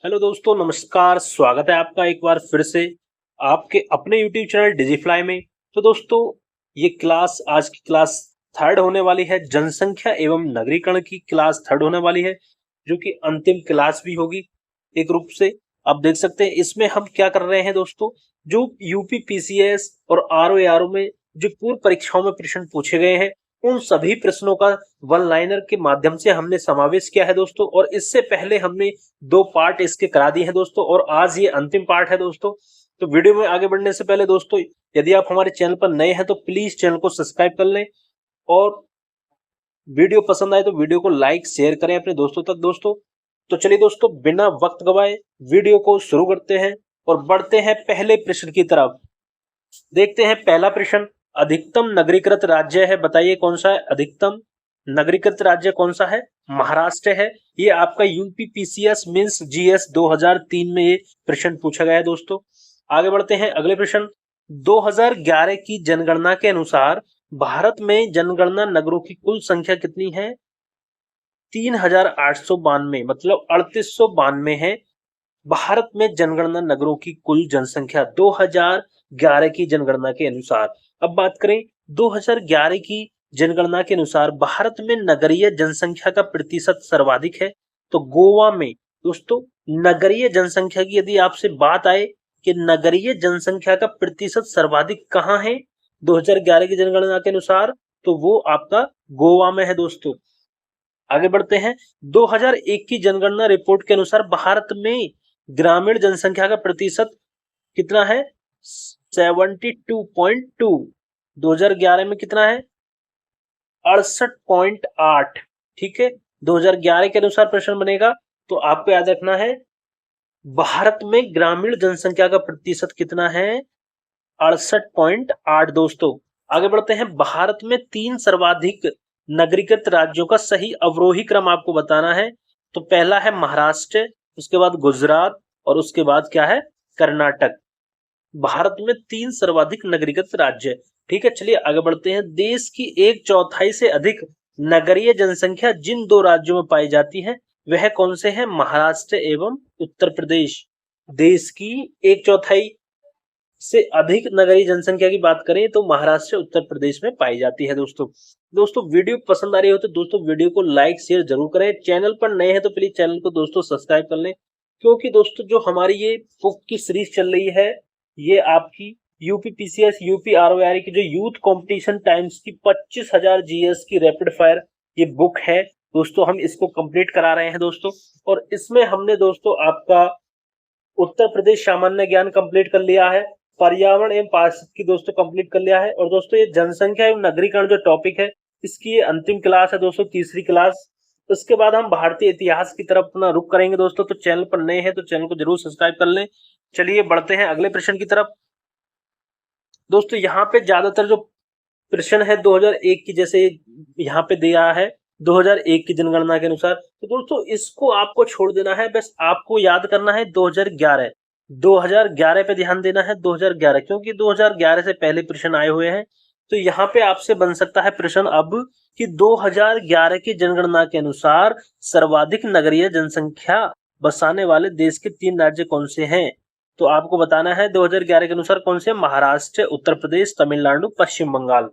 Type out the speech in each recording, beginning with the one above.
Hello दोस्तों, नमस्कार। स्वागत है आपका एक बार फिर से आपके अपने यूट्यूब चैनल डिजिफ्लाई में। तो दोस्तों, ये क्लास आज की क्लास थर्ड होने वाली है। जनसंख्या एवं नगरीकरण की क्लास थर्ड होने वाली है, जो कि अंतिम क्लास भी होगी एक रूप से। आप देख सकते हैं इसमें हम क्या कर रहे हैं दोस्तों। जो यूपी पीसीएस और आरओ में जो पूर्व परीक्षाओं में प्रश्न पूछे गए हैं, उन सभी प्रश्नों का वन लाइनर के माध्यम से हमने समावेश किया है दोस्तों। और इससे पहले हमने 2 पार्ट इसके करा दिए हैं दोस्तों, और आज ये अंतिम पार्ट है दोस्तों। तो वीडियो में आगे बढ़ने से पहले दोस्तों, यदि आप हमारे चैनल पर नए हैं तो प्लीज चैनल को सब्सक्राइब कर लें, और वीडियो पसंद आए तो वीडियो को लाइक शेयर करें अपने दोस्तों तक दोस्तों। तो चलिए दोस्तों, बिना वक्त गवाए वीडियो को शुरू करते हैं और बढ़ते हैं पहले प्रश्न की तरफ। देखते हैं पहला प्रश्न। अधिकतम नगरीकृत राज्य है, बताइए कौन सा है अधिकतम नगरीकृत राज्य? कौन सा है? महाराष्ट्र है। ये आपका यूपी पीसीएस मींस जीएस 2003 में ये प्रश्न पूछा गया है दोस्तों। आगे बढ़ते हैं अगले प्रश्न। 2011 की जनगणना के अनुसार भारत में जनगणना नगरों की कुल संख्या कितनी है? 3892, मतलब 3892 है भारत में जनगणना नगरों की कुल जनसंख्या 2011 की जनगणना के अनुसार। अब बात करें 2011 की जनगणना के अनुसार भारत में नगरीय जनसंख्या का प्रतिशत सर्वाधिक है। तो गोवा में दोस्तों नगरीय जनसंख्या की यदि आपसे बात आए कि नगरीय जनसंख्या का प्रतिशत सर्वाधिक कहां है 2011 की जनगणना के अनुसार, तो वो आपका गोवा में है दोस्तों। आगे बढ़ते हैं। 2001 की जनगणना रिपोर्ट के अनुसार भारत में ग्रामीण जनसंख्या का प्रतिशत कितना है? 72.2। 2011 में कितना है? 68.8। ठीक है, 2011 के अनुसार प्रश्न बनेगा तो आपको याद रखना है भारत में ग्रामीण जनसंख्या का प्रतिशत कितना है? 68.8 दोस्तों। आगे बढ़ते हैं। भारत में 3 सर्वाधिक नगरीकृत राज्यों का सही अवरोही क्रम आपको बताना है। तो पहला है महाराष्ट्र, उसके बाद गुजरात, और उसके बाद क्या है? कर्नाटक। भारत में 3 सर्वाधिक नगरीकृत राज्य। ठीक है, चलिए आगे बढ़ते हैं। देश की 1/4 से अधिक नगरीय जनसंख्या जिन 2 राज्यों में पाई जाती है वह कौन से हैं? महाराष्ट्र एवं उत्तर प्रदेश। देश की 1/4 से अधिक नगरीय जनसंख्या की बात करें तो महाराष्ट्र उत्तर प्रदेश में पाई जाती है दोस्तों। दोस्तों, वीडियो पसंद आ रही हो तो दोस्तों वीडियो को लाइक शेयर जरूर करें। चैनल पर नए हैं तो प्लीज चैनल को दोस्तों सब्सक्राइब कर लें, क्योंकि दोस्तों जो हमारी ये बुक की सीरीज चल रही है, ये आपकी यूपी पीसीएस यूपी आरओआर की जो यूथ कंपटीशन टाइम्स की 25,000 जीएस की रैपिड फायर ये बुक है दोस्तों, हम इसको कंप्लीट करा रहे हैं दोस्तों। और इसमें हमने दोस्तों आपका उत्तर प्रदेश सामान्य ज्ञान कंप्लीट कर लिया है, पर्यावरण एवं पारिस्थितिकी की दोस्तों कंप्लीट कर लिया है, और दोस्तों ये जनसंख्या एवं नगरीकरण जो टॉपिक है इसकी ये अंतिम क्लास है दोस्तों, तीसरी क्लास। उसके बाद हम भारतीय इतिहास की तरफ अपना रुख करेंगे दोस्तों। तो चैनल पर नए हैं तो चैनल को जरूर सब्सक्राइब कर लें। चलिए बढ़ते हैं अगले प्रश्न की तरफ। दोस्तों यहाँ पे ज्यादातर जो प्रश्न है 2001 की, जैसे यहाँ पे दिया है 2001 की जनगणना के अनुसार, तो दोस्तों इसको आपको छोड़ देना है, बस आपको याद करना है 2011। 2011 पे ध्यान देना है, 2011, क्योंकि 2011 से पहले प्रश्न आए हुए हैं। तो यहाँ पे आपसे बन सकता है प्रश्न अब कि 2011 की जनगणना के अनुसार सर्वाधिक नगरीय जनसंख्या बसाने वाले देश के 3 राज्य कौन से हैं? तो आपको बताना है 2011 के अनुसार कौन से? महाराष्ट्र, उत्तर प्रदेश, तमिलनाडु, पश्चिम बंगाल।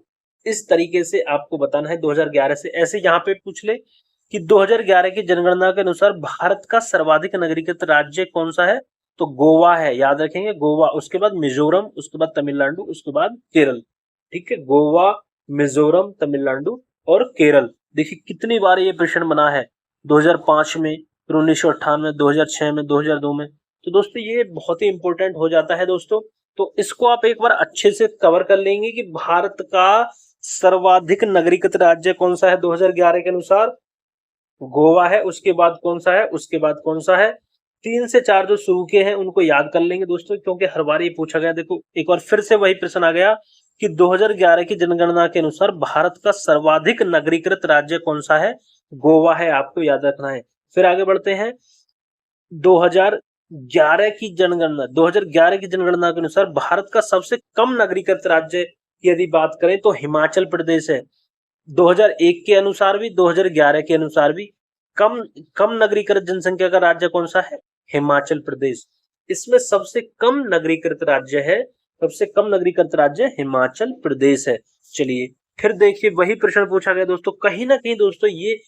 इस तरीके से आपको बताना है 2011 से। ऐसे यहाँ पे पूछ ले कि 2011 की जनगणना के अनुसार भारत का सर्वाधिक नगरीकृत राज्य कौन सा है? तो गोवा है, याद रखेंगे गोवा। उसके बाद मिजोरम, उसके बाद तमिलनाडु, उसके बाद केरल। ठीक है, गोवा, मिजोरम, तमिलनाडु और केरल। देखिए कितनी बार ये प्रश्न बना है, 2005 में, फिर 1998, 2006 में, 2002 में। तो दोस्तों ये बहुत ही इंपॉर्टेंट हो जाता है दोस्तों। तो इसको आप एक बार अच्छे से कवर कर लेंगे कि भारत का सर्वाधिक नगरीकृत राज्य कौन सा है 2011 के अनुसार? गोवा है। उसके बाद कौन सा है? उसके बाद कौन सा है? 3 से 4 जो शुरू के हैं उनको याद कर लेंगे दोस्तों, क्योंकि हर बार ये पूछा गया। देखो एक बार फिर से वही प्रश्न आ गया कि 2011 की जनगणना के अनुसार भारत का सर्वाधिक नगरीकृत राज्य कौन सा है? गोवा है, आपको याद रखना है। फिर आगे बढ़ते हैं। 2011 की जनगणना के अनुसार भारत का सबसे कम नगरीकृत राज्य की यदि बात करें तो हिमाचल प्रदेश है। 2001 के अनुसार भी, 2011 के अनुसार भी कम नगरीकृत जनसंख्या का राज्य कौन सा है? हिमाचल प्रदेश। इसमें सबसे कम नगरीकृत राज्य है, सबसे कम नगरीकृत राज्य हिमाचल प्रदेश है। चलिए फिर देखिए वही प्रश्न पूछा गया दोस्तों, कहीं ना कहीं दोस्तों ये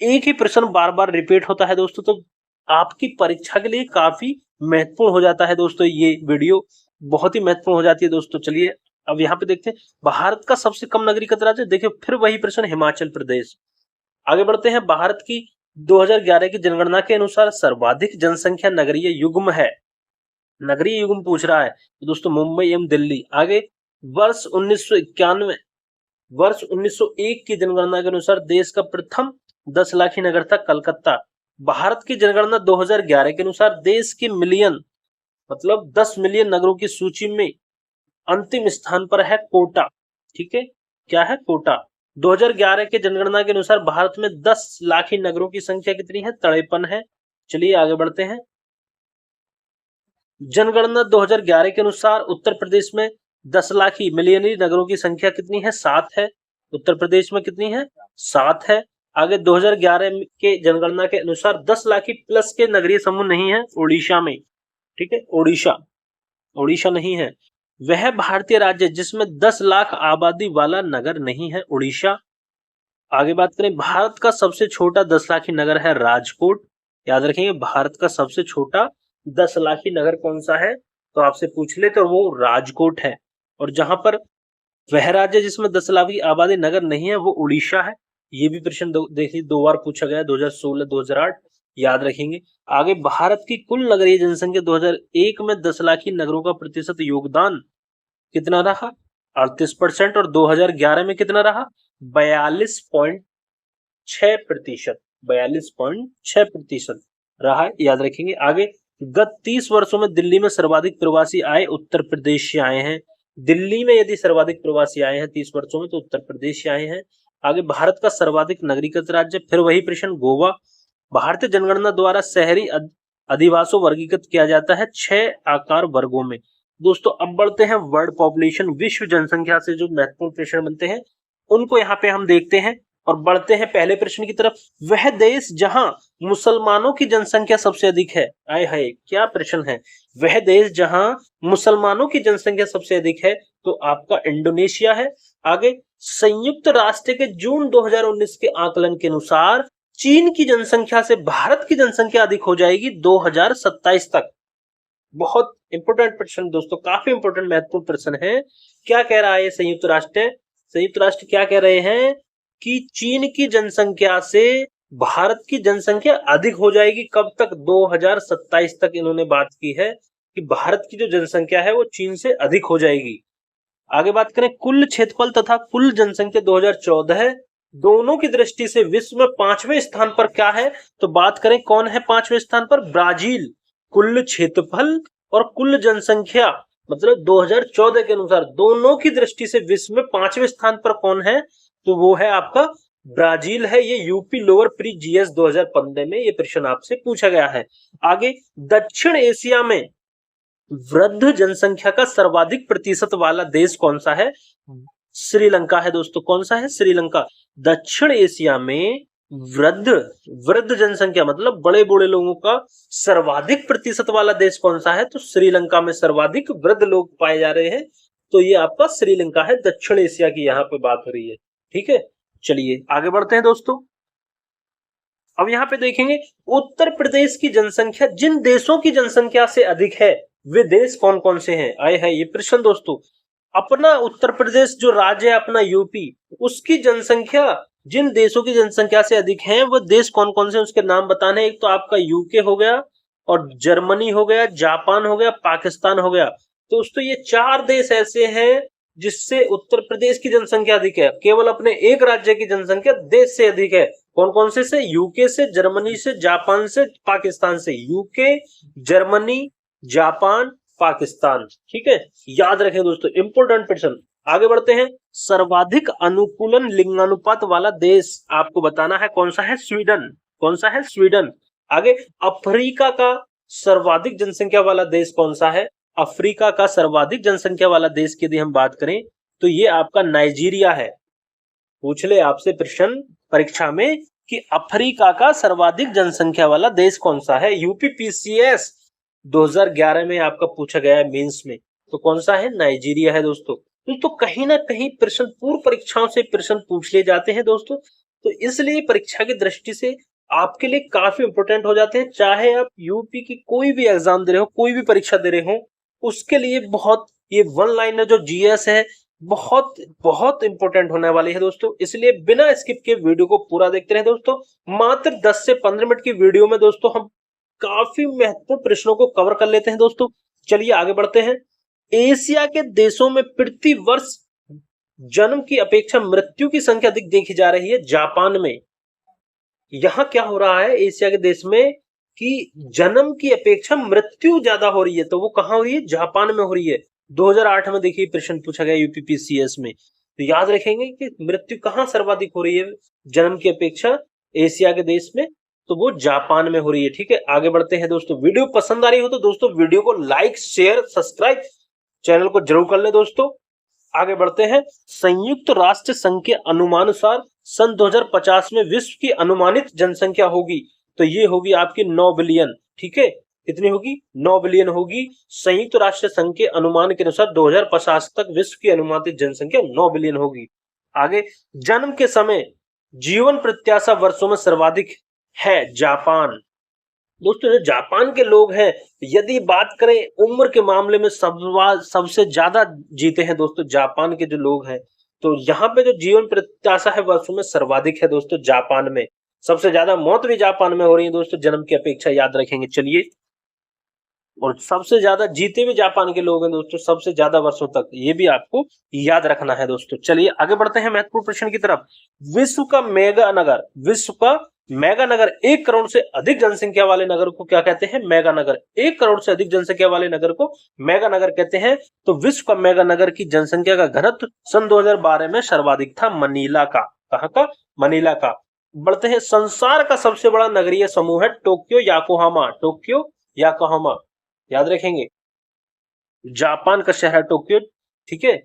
एक ही प्रश्न बार बार रिपीट होता है दोस्तों, तो आपकी परीक्षा के लिए काफी महत्वपूर्ण हो जाता है दोस्तों, ये वीडियो बहुत ही महत्वपूर्ण हो जाती है दोस्तों। चलिए अब यहाँ पे देखते हैं भारत का सबसे कम नगरीकृत राज्य, देखिए फिर वही प्रश्न हिमाचल प्रदेश। आगे बढ़ते हैं, भारत की 2011 की जनगणना के अनुसार सर्वाधिक जनसंख्या नगरीय युग्म है, नगरीय युग्म पूछ रहा है तो दोस्तों मुंबई एवं दिल्ली। आगे वर्ष 1991 वर्ष 1901 की जनगणना के अनुसार देश का प्रथम 10 लाखी नगर था कलकत्ता। भारत की जनगणना 2011 के अनुसार देश के मिलियन मतलब 10 मिलियन नगरों की सूची में अंतिम स्थान पर है कोटा। ठीक है, क्या है? कोटा। 2011 के जनगणना के अनुसार भारत में 10 लाखी नगरों की संख्या कितनी है? 53 है। चलिए आगे बढ़ते हैं, जनगणना 2011 के अनुसार उत्तर प्रदेश में 10 लाखी मिलियनरी नगरों की संख्या कितनी है? 7 है। उत्तर प्रदेश में कितनी है? 7 है। आगे 2011 के जनगणना के अनुसार 10 लाखी प्लस के नगरीय समूह नहीं है उड़ीसा में। ठीक है, उड़ीसा नहीं है। वह भारतीय राज्य जिसमें 10 लाख आबादी वाला नगर नहीं है उड़ीसा। आगे बात करें, भारत का सबसे छोटा 10 लाखी नगर है राजकोट। याद रखेंगे भारत का सबसे छोटा 10 लाखी नगर कौन सा है, तो आपसे पूछ ले तो वो राजकोट है। और जहां पर वह राज्य जिसमें 10 लाख की आबादी नगर नहीं है वो उड़ीसा है। ये भी प्रश्न देखिए 2 बार पूछा गया, 2016 2008, याद रखेंगे। आगे भारत की कुल नगरीय जनसंख्या 2001 में 10 लाखी नगरों का प्रतिशत योगदान कितना रहा? 38%। और 2011 में कितना रहा? 42.6%, 42.6% रहा, याद रखेंगे। आगे गत 30 वर्षों में दिल्ली में सर्वाधिक प्रवासी आए उत्तर प्रदेश से आए हैं। दिल्ली में यदि सर्वाधिक प्रवासी आए हैं 30 वर्षों में तो उत्तर प्रदेश से आए हैं। आगे भारत का सर्वाधिक नगरीकृत राज्य, फिर वही प्रश्न, गोवा। भारतीय जनगणना द्वारा शहरी अधिवासों वर्गीकृत किया जाता है 6 आकार वर्गों में। दोस्तों अब बढ़ते हैं वर्ल्ड पॉपुलेशन, विश्व जनसंख्या से जो महत्वपूर्ण प्रश्न बनते हैं उनको यहाँ पे हम देखते हैं और बढ़ते हैं पहले प्रश्न की तरफ। वह देश जहां मुसलमानों की जनसंख्या सबसे अधिक है, आए हाय क्या प्रश्न है, वह देश जहां मुसलमानों की जनसंख्या सबसे अधिक है तो आपका इंडोनेशिया है। आगे संयुक्त राष्ट्र के जून 2019 के आकलन के अनुसार चीन की जनसंख्या से भारत की जनसंख्या अधिक हो जाएगी 2027 तक। बहुत इंपोर्टेंट प्रश्न दोस्तों, काफी इंपोर्टेंट महत्वपूर्ण प्रश्न है। क्या कह रहा है संयुक्त राष्ट्र? संयुक्त राष्ट्र क्या कह रहे हैं कि चीन की जनसंख्या से भारत की जनसंख्या अधिक हो जाएगी। कब तक? 2027 तक इन्होंने बात की है कि भारत की जो जनसंख्या है वो चीन से अधिक हो जाएगी। आगे बात करें, कुल क्षेत्रफल तथा कुल जनसंख्या 2014 दोनों की दृष्टि से विश्व में 5वें स्थान पर क्या है, तो बात करें कौन है 5वें स्थान पर? ब्राजील। कुल क्षेत्रफल और कुल जनसंख्या मतलब 2014 के अनुसार दोनों की दृष्टि से विश्व में 5वें स्थान पर कौन है, तो वो है आपका ब्राजील है। ये यूपी लोअर प्री जीएस 2015 में ये प्रश्न आपसे पूछा गया है। आगे दक्षिण एशिया में वृद्ध जनसंख्या का सर्वाधिक प्रतिशत वाला देश कौन सा है? श्रीलंका है दोस्तों। कौन सा है? श्रीलंका। दक्षिण एशिया में वृद्ध जनसंख्या मतलब बड़े बूढ़े लोगों का सर्वाधिक प्रतिशत वाला देश कौन सा है, तो श्रीलंका में सर्वाधिक वृद्ध लोग पाए जा रहे हैं, तो ये आपका श्रीलंका है। दक्षिण एशिया की यहाँ पे बात हो रही है। ठीक है, चलिए आगे बढ़ते हैं दोस्तों। अब यहाँ पे देखेंगे उत्तर प्रदेश की जनसंख्या जिन देशों की जनसंख्या से अधिक है वे देश कौन कौन से हैं, आए हैं ये प्रश्न दोस्तों। अपना उत्तर प्रदेश जो राज्य है अपना यूपी, उसकी जनसंख्या जिन देशों की जनसंख्या से अधिक है वो देश कौन कौन से, उसके नाम बताने। एक तो आपका यूके हो गया और जर्मनी हो गया, जापान हो गया, पाकिस्तान हो गया। तो दोस्तों ये 4 देश ऐसे हैं जिससे उत्तर प्रदेश की जनसंख्या अधिक है। केवल अपने एक राज्य की जनसंख्या देश से अधिक है। कौन कौन से? यूके से, जर्मनी से, जापान से, पाकिस्तान से। UK, Germany, Japan, Pakistan. ठीक है, याद रखें दोस्तों, इंपोर्टेंट प्रश्न। आगे बढ़ते हैं, सर्वाधिक अनुकूलन लिंगानुपात वाला देश आपको बताना है कौन सा है? स्वीडन। कौन सा है? स्वीडन। आगे अफ्रीका का सर्वाधिक जनसंख्या वाला देश कौन सा है? अफ्रीका का सर्वाधिक जनसंख्या वाला देश की यदि हम बात करें तो ये आपका नाइजीरिया है। पूछ ले आपसे प्रश्न परीक्षा में कि अफ्रीका का सर्वाधिक जनसंख्या वाला देश कौन सा है। यूपीपीसीएस 2011 में आपका पूछा गया है मेंस में, तो कौन सा है, नाइजीरिया है दोस्तों। तो कहीं ना कहीं प्रश्न पूर्व परीक्षाओं से प्रश्न पूछ लिए जाते हैं दोस्तों, तो इसलिए परीक्षा की दृष्टि से आपके लिए काफी इंपोर्टेंट हो जाते हैं। चाहे आप यूपी की कोई भी एग्जाम दे रहे हो, कोई भी परीक्षा दे रहे हो, उसके लिए बहुत ये वन लाइनर जो जीएस है बहुत बहुत इंपॉर्टेंट होने वाली है दोस्तों। इसलिए बिना स्किप के वीडियो को पूरा देखते रहे दोस्तों। मात्र 10 से 15 मिनट की वीडियो में दोस्तों हम काफी महत्वपूर्ण प्रश्नों को कवर कर लेते हैं दोस्तों। चलिए आगे बढ़ते हैं। एशिया के देशों में प्रति वर्ष जन्म की अपेक्षा मृत्यु की संख्या अधिक देखी जा रही है जापान में। यहां क्या हो रहा है एशिया के देश में कि जन्म की अपेक्षा मृत्यु ज्यादा हो रही है, तो वो कहां हो रही है, जापान में हो रही है। 2008 में देखिए प्रश्न पूछा गया यूपीपीसीएस में, तो याद रखेंगे कि मृत्यु कहां सर्वाधिक हो रही है जन्म की अपेक्षा एशिया के देश में, तो वो जापान में हो रही है। ठीक है, आगे बढ़ते हैं दोस्तों। वीडियो पसंद आ रही हो तो दोस्तों वीडियो को लाइक शेयर सब्सक्राइब चैनल को जरूर कर ले दोस्तों। आगे बढ़ते हैं। संयुक्त राष्ट्र संघ के अनुमानुसार सन 2050 में विश्व की अनुमानित जनसंख्या होगी, तो ये होगी आपकी 9 बिलियन। ठीक है, कितनी होगी, 9 बिलियन होगी। संयुक्त राष्ट्र संघ के अनुमान के अनुसार 2050 तक विश्व की अनुमानित जनसंख्या 9 बिलियन होगी। आगे, जन्म के समय जीवन प्रत्याशा वर्षों में सर्वाधिक है जापान। दोस्तों जो जापान के लोग हैं, यदि बात करें उम्र के मामले में सबसे ज्यादा जीते हैं दोस्तों जापान के जो लोग हैं, तो यहाँ पे जो जीवन प्रत्याशा है वर्षों में सर्वाधिक है दोस्तों जापान में। सबसे ज्यादा मौत भी जापान में हो रही है दोस्तों जन्म की अपेक्षा, याद रखेंगे। चलिए, और सबसे ज्यादा जीते भी जापान के लोग हैं दोस्तों, सबसे ज्यादा वर्षों तक, ये भी आपको याद रखना है दोस्तों। चलिए आगे बढ़ते हैं महत्वपूर्ण प्रश्न की तरफ। विश्व का मेगा नगर 1 करोड़ से अधिक जनसंख्या वाले नगर को क्या कहते हैं, मेगा नगर। 1 करोड़ से अधिक जनसंख्या वाले नगर को मेगा नगर कहते हैं। तो विश्व का मेगा नगर की जनसंख्या का घनत्व सन 2012 में सर्वाधिक था मनीला का। कहां का, मनीला का। बढ़ते हैं। संसार का सबसे बड़ा नगरीय समूह है टोक्यो याकोहामा। याद रखेंगे, जापान का शहर टोक्यो। ठीक है,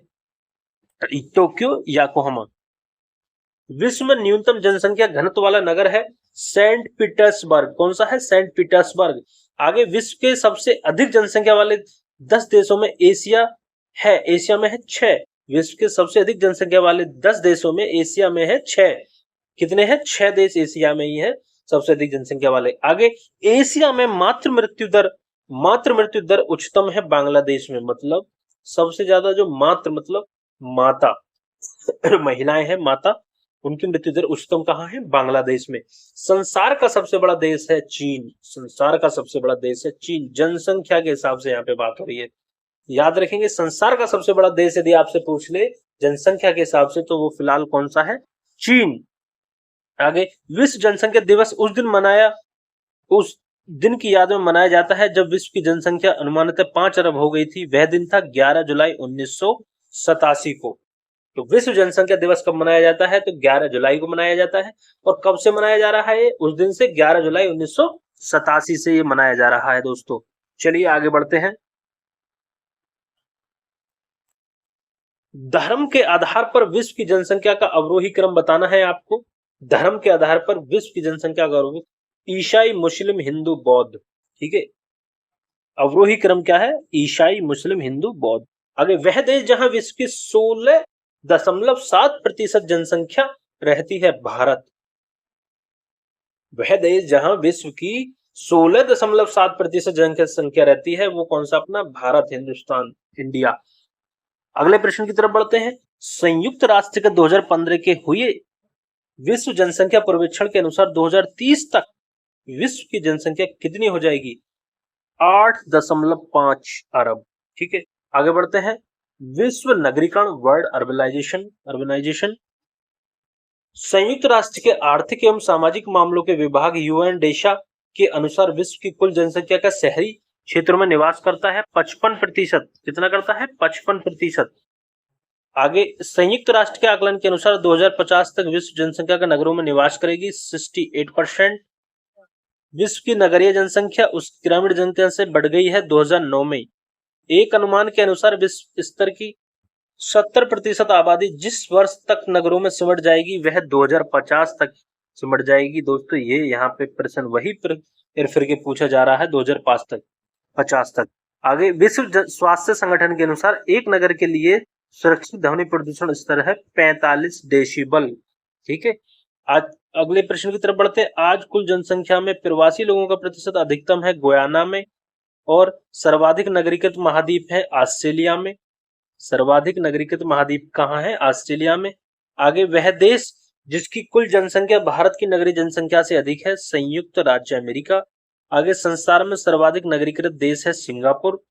टोक्यो याकोहामा। विश्व में न्यूनतम जनसंख्या घनत्व वाला नगर है सेंट पीटर्सबर्ग। कौन सा है, सेंट पीटर्सबर्ग। आगे, विश्व के सबसे अधिक जनसंख्या वाले 10 देशों में एशिया में है 6। विश्व के सबसे अधिक जनसंख्या वाले 10 देशों में एशिया में है 6। कितने हैं, 6 देश एशिया में ही है सबसे अधिक जनसंख्या वाले। आगे, एशिया में मातृ मृत्यु दर उच्चतम है बांग्लादेश में। मतलब सबसे ज्यादा जो मतलब माता महिलाएं हैं, माता, उनकी मृत्यु दर उच्चतम कहां है, बांग्लादेश में। संसार का सबसे बड़ा देश है चीन। संसार का सबसे बड़ा देश है चीन, जनसंख्या के हिसाब से यहाँ पे बात हो रही है। याद रखेंगे, संसार का सबसे बड़ा देश यदि आपसे पूछ ले जनसंख्या के हिसाब से, तो वो फिलहाल कौन सा है, चीन। आगे, विश्व जनसंख्या दिवस उस दिन की याद में मनाया जाता है जब विश्व की जनसंख्या अनुमानित 5 अरब हो गई थी। वह दिन था 11 जुलाई 1987 को। तो विश्व जनसंख्या दिवस कब मनाया जाता है, तो 11 जुलाई को मनाया जाता है। और कब से मनाया जा रहा है, उस दिन से 11 जुलाई 1987 से ये मनाया जा रहा है दोस्तों। चलिए आगे बढ़ते हैं। धर्म के आधार पर विश्व की जनसंख्या का अवरोही क्रम बताना है आपको। धर्म के आधार पर विश्व की जनसंख्या का अवरोही, ईसाई, मुस्लिम, हिंदू, बौद्ध। ठीक है, अवरोही क्रम क्या है, ईसाई, मुस्लिम, हिंदू, बौद्ध। आगे, वह देश जहां विश्व की 16.7% जनसंख्या रहती है, भारत। वह देश जहां विश्व की 16.7% जनसंख्या रहती है, वो कौन सा, अपना भारत, हिंदुस्तान, इंडिया। अगले प्रश्न की तरफ बढ़ते हैं। संयुक्त राष्ट्र के 2015 के हुए विश्व जनसंख्या सर्वेक्षण के अनुसार 2030 तक विश्व की जनसंख्या कितनी हो जाएगी, 8.5 अरब। ठीक है, आगे बढ़ते हैं। विश्व नगरीकरण, वर्ल्ड अर्बनाइजेशन। संयुक्त राष्ट्र के आर्थिक एवं सामाजिक मामलों के विभाग यूएनडेशा के अनुसार विश्व की कुल जनसंख्या का शहरी क्षेत्रों में निवास करता है 55%। कितना करता है, 55%। आगे, संयुक्त राष्ट्र के आकलन के अनुसार 2050 तक विश्व जनसंख्या का नगरों में निवास करेगी 68%। विश्व की नगरीय जनसंख्या उस ग्रामीण जनसंख्या से बढ़ गई है 2009 में। एक अनुमान के अनुसार विश्व स्तर की 70% आबादी जिस वर्ष तक नगरों में सिमट जाएगी, वह 2050 तक सिमट जाएगी दोस्तों। ये यहाँ पे प्रश्न वही फिर के पूछा जा रहा है 2005 तक 50 तक। आगे विश्व स्वास्थ्य संगठन के अनुसार एक नगर के लिए सुरक्षित ध्वनि प्रदूषण स्तर है 45 डेसिबल। ठीक है। आज अगले प्रश्न की तरफ बढ़ते हैं। आज कुल जनसंख्या में प्रवासी लोगों का प्रतिशत अधिकतम है गुयाना में, और सर्वाधिक नगरीकृत महाद्वीप है ऑस्ट्रेलिया में। सर्वाधिक नगरीकृत महाद्वीप कहाँ है? ऑस्ट्रेलिया में। आगे वह देश जिसकी कुल जनसंख्या भारत की नगरीय जनसंख्या से अधिक है, संयुक्त राज्य अमेरिका। आगे संसार में सर्वाधिक नगरीकृत देश है सिंगापुर।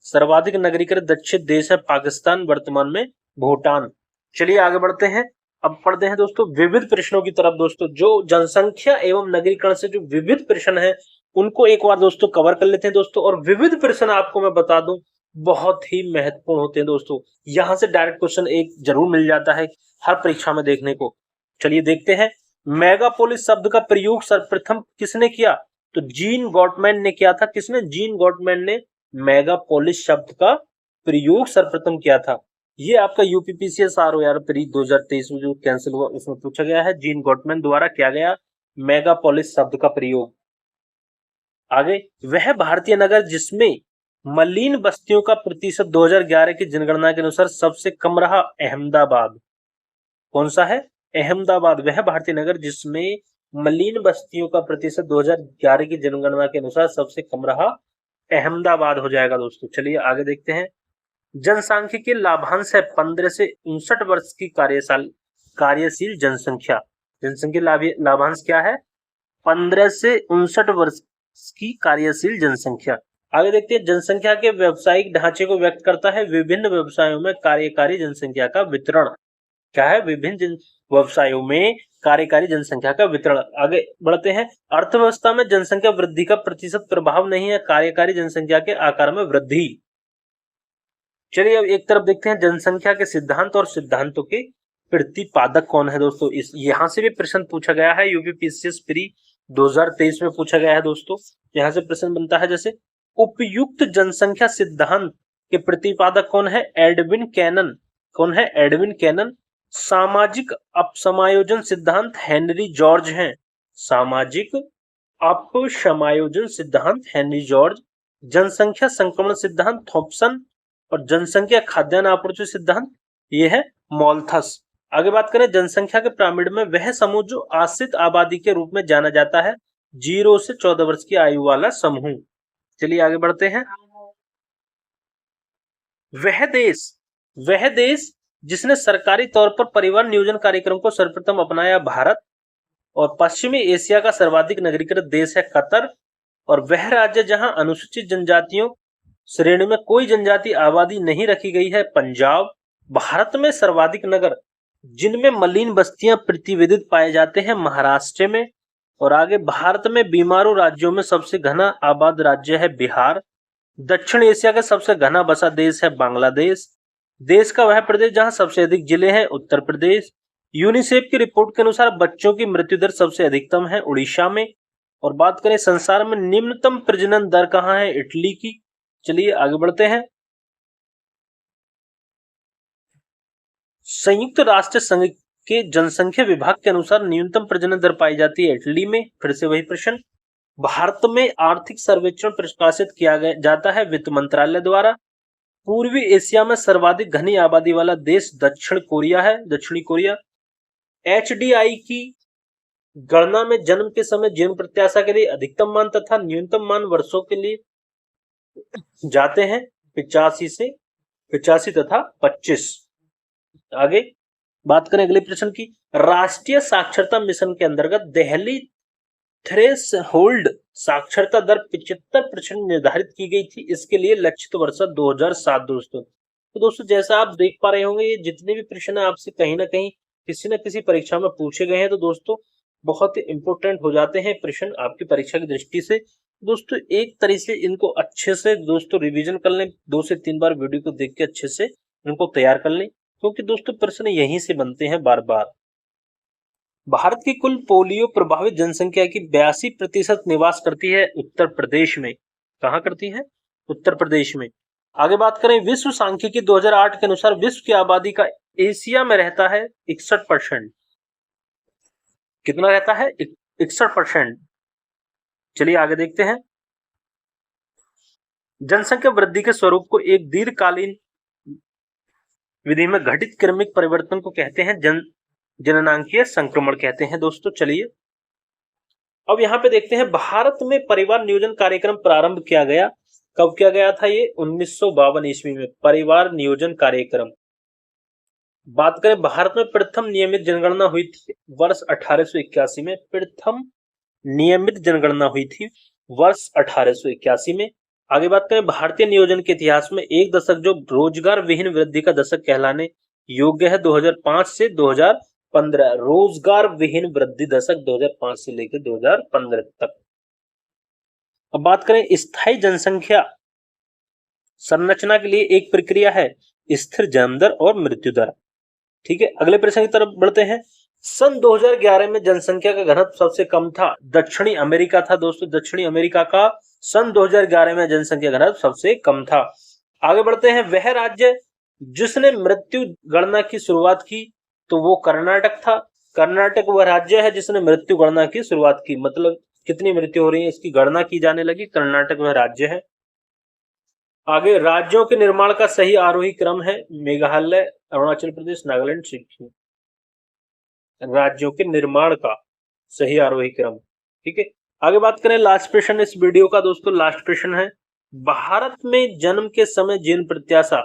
सर्वाधिक नगरीकृत दक्षिण देश है पाकिस्तान, वर्तमान में भूटान। चलिए आगे बढ़ते हैं। अब पढ़ते हैं दोस्तों विविध प्रश्नों की तरफ। दोस्तों जो जनसंख्या एवं नगरीकरण से जो विविध प्रश्न है उनको एक बार दोस्तों कवर कर लेते हैं दोस्तों। और विविध प्रश्न आपको मैं बता दूं बहुत ही महत्वपूर्ण होते हैं दोस्तों। यहां से डायरेक्ट क्वेश्चन एक जरूर मिल जाता है हर परीक्षा में देखने को। चलिए देखते हैं। मेगापोलिस शब्द का प्रयोग सर्वप्रथम किसने किया? तो जीन गॉटमैन ने किया था। किसने? जीन गॉटमैन ने मेगापोलिस शब्द का प्रयोग सर्वप्रथम किया था। ये आपका यूपीपीसीएस आरओआर प्री 2023 में जो कैंसिल हुआ उसमें पूछा गया है, जीन गॉटमैन द्वारा किया गया मेगापोलिस शब्द का प्रयोग। आगे वह भारतीय नगर जिसमें मलिन बस्तियों का प्रतिशत 2011 की जनगणना के अनुसार सबसे कम रहा, अहमदाबाद। कौन सा है? अहमदाबाद। वह भारतीय नगर जिसमें मलिन बस्तियों का प्रतिशत 2011 की जनगणना के अनुसार सबसे कम रहा, अहमदाबाद हो जाएगा दोस्तों। चलिए आगे देखते हैं। जनसांख्यिकी लाभांश है 15 से 59 वर्ष की कार्यशील जनसंख्या। जनसंख्या लाभांश क्या है? 15 से 59 वर्ष की कार्यशील जनसंख्या। आगे देखते हैं। जनसंख्या के व्यवसायिक ढांचे को व्यक्त करता है। विभिन्न व्यवसायों में कार्यकारी जनसंख्या का वितरण। क्या है? विभिन्न व्यवसायों में कार्यकारी जनसंख्या का वितरण। आगे बढ़ते हैं। अर्थव्यवस्था में जनसंख्या वृद्धि का प्रतिशत प्रभाव नहीं है, कार्यकारी जनसंख्या के आकार में वृद्धि। चलिए अब एक तरफ देखते हैं जनसंख्या के सिद्धांत और सिद्धांतों के प्रतिपादक कौन है दोस्तों। इस यहां से भी प्रश्न पूछा गया है, यूपीपीसीएस प्री 2023 में पूछा गया है दोस्तों। यहां से प्रश्न बनता है जैसे उपयुक्त जनसंख्या सिद्धांत के प्रतिपादक कौन है? Edwin Cannon. कौन है? Edwin Cannon. सामाजिक अपसमायोजन सिद्धांत हेनरी जॉर्ज हैं। सामाजिक अपसमायोजन सिद्धांत हेनरी जॉर्ज। जनसंख्या संक्रमण सिद्धांत थॉम्पसन। और जनसंख्या खाद्यान्न आपूर्ति सिद्धांत ये है मॉल्थस। आगे बात करें जनसंख्या के पिरामिड में वह समूह जो आश्रित आबादी के रूप में जाना जाता है, 0 से 14 वर्ष की आयु वाला समूह। चलिए आगे बढ़ते हैं। वह देश जिसने सरकारी तौर पर परिवार नियोजन कार्यक्रम को सर्वप्रथम अपनाया, भारत। और पश्चिमी एशिया का सर्वाधिक नगरीकृत देश है कतर। और वह राज्य जहां अनुसूचित जनजातियों श्रेणी में कोई जनजाति आबादी नहीं रखी गई है, पंजाब। भारत में सर्वाधिक नगर जिनमें मलिन बस्तियां प्रतिवेदित पाए जाते हैं, महाराष्ट्र में। और आगे भारत में बीमारू राज्यों में सबसे घना आबाद राज्य है बिहार। दक्षिण एशिया का सबसे घना बसा देश है बांग्लादेश। देश का वह प्रदेश जहां सबसे अधिक जिले हैं, उत्तर प्रदेश। यूनिसेफ की रिपोर्ट के अनुसार बच्चों की मृत्यु दर सबसे अधिकतम है उड़ीसा में। और बात करें संसार में निम्नतम प्रजनन दर कहां है, इटली की। चलिए आगे बढ़ते हैं। संयुक्त राष्ट्र संघ के जनसंख्या विभाग के अनुसार न्यूनतम प्रजनन दर पाई जाती है इटली में। फिर से वही प्रश्न। भारत में आर्थिक सर्वेक्षण प्रकाशित किया जाता है वित्त मंत्रालय द्वारा। पूर्वी एशिया में सर्वाधिक घनी आबादी वाला देश दक्षिण कोरिया है, दक्षिणी कोरिया। एचडीआई की गणना में जन्म के समय जीवन प्रत्याशा के लिए अधिकतम मान तथा न्यूनतम मान वर्षों के लिए जाते हैं 85 तथा 25। आगे बात करें अगले प्रश्न की। राष्ट्रीय साक्षरता मिशन के अंतर्गत दिल्ली थ्रेशहोल्ड साक्षरता दर 75% निर्धारित की गई थी। इसके लिए लक्षित वर्ष 2007 दोस्तों। तो दोस्तों जैसा आप देख पा रहे होंगे, ये जितने भी प्रश्न आपसे कहीं ना कहीं किसी न किसी परीक्षा में पूछे गए हैं, तो दोस्तों बहुत ही इंपोर्टेंट हो जाते हैं प्रश्न आपकी परीक्षा की दृष्टि से। दोस्तों एक तरह से इनको अच्छे से दोस्तों रिवीजन कर लें, 2 से 3 बार वीडियो को देख के अच्छे से इनको तैयार कर लें, क्योंकि दोस्तों प्रश्न यहीं से बनते हैं बार बार। भारत की कुल पोलियो प्रभावित जनसंख्या की 82% निवास करती है उत्तर प्रदेश में। कहां करती है? उत्तर प्रदेश में। आगे बात करें विश्व सांख्यिकी 2008 के अनुसार विश्व की आबादी का एशिया में रहता है 61%। कितना रहता है? 61%। चलिए आगे देखते हैं। जनसंख्या वृद्धि के स्वरूप को एक दीर्घकालीन विधि में घटित क्रमिक परिवर्तन को कहते हैं जननांकीय संक्रमण कहते हैं दोस्तों। चलिए अब यहाँ पे देखते हैं, भारत में परिवार नियोजन कार्यक्रम प्रारंभ किया गया। कब किया गया था? ये 1952 ईस्वी में परिवार नियोजन कार्यक्रम। बात करें भारत में प्रथम नियमित जनगणना हुई थी वर्ष 1881 में। प्रथम नियमित जनगणना हुई थी वर्ष 1881 में। आगे बात करें भारतीय नियोजन के इतिहास में एक दशक जो रोजगार विहीन वृद्धि का दशक कहलाने योग्य है 2005 से 2015। रोजगार विहीन वृद्धि दशक 2005 से लेकर 2015 तक। अब बात करें स्थायी जनसंख्या संरचना के लिए एक प्रक्रिया है स्थिर जन्म दर और मृत्यु दर। ठीक है, अगले प्रश्न की तरफ बढ़ते हैं। सन 2011 में जनसंख्या का घनत्व सबसे कम था दक्षिणी अमेरिका था दोस्तों। दक्षिणी अमेरिका का सन 2011 में जनसंख्या घनत्व सबसे कम था। आगे बढ़ते हैं, वह राज्य जिसने मृत्यु गणना की शुरुआत की तो वो कर्नाटक था। कर्नाटक वह राज्य है जिसने मृत्यु गणना की शुरुआत की, मतलब कितनी मृत्यु हो रही है इसकी गणना की जाने लगी। कर्नाटक वह राज्य है। आगे राज्यों के निर्माण का सही आरोही क्रम है मेघालय, अरुणाचल प्रदेश, नागालैंड, सिक्किम। राज्यों के निर्माण का सही आरोही क्रम। ठीक है, आगे बात करें लास्ट प्रश्न इस वीडियो का दोस्तों। लास्ट प्रश्न है, भारत में जन्म के समय जीवन प्रत्याशा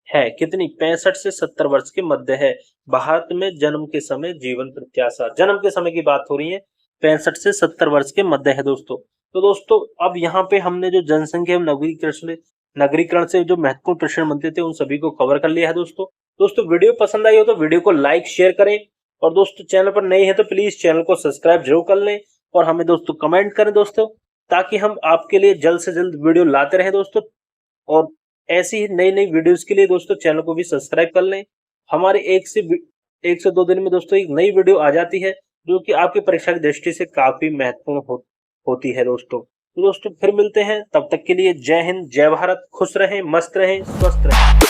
है कितनी? 65 से 70 वर्ष के मध्य है। भारत में जन्म के समय जीवन प्रत्याशा, जन्म के समय की बात हो रही है, 65 से 70 वर्ष के मध्य है दोस्तों। तो दोस्तों अब यहाँ पे हमने जो जनसंख्या नगरीकरण से जो महत्वपूर्ण प्रश्न बनते थे उन सभी को कवर कर लिया है दोस्तों वीडियो पसंद आई हो तो वीडियो को लाइक शेयर करें, और दोस्तों चैनल पर नए हैं तो प्लीज चैनल को सब्सक्राइब जरूर कर लें, और हमें दोस्तों कमेंट करें दोस्तों, ताकि हम आपके लिए जल्द से जल्द वीडियो लाते रहें दोस्तों। और ऐसी ही नई नई वीडियोस के लिए दोस्तों चैनल को भी सब्सक्राइब कर लें। हमारे एक से 2 दिन में दोस्तों एक नई वीडियो आ जाती है जो कि आपकी परीक्षा की दृष्टि से काफी महत्वपूर्ण होती है दोस्तों। तो दोस्तों फिर मिलते हैं, तब तक के लिए जय हिंद, जय भारत, खुश रहें, मस्त रहें, स्वस्थ रहें।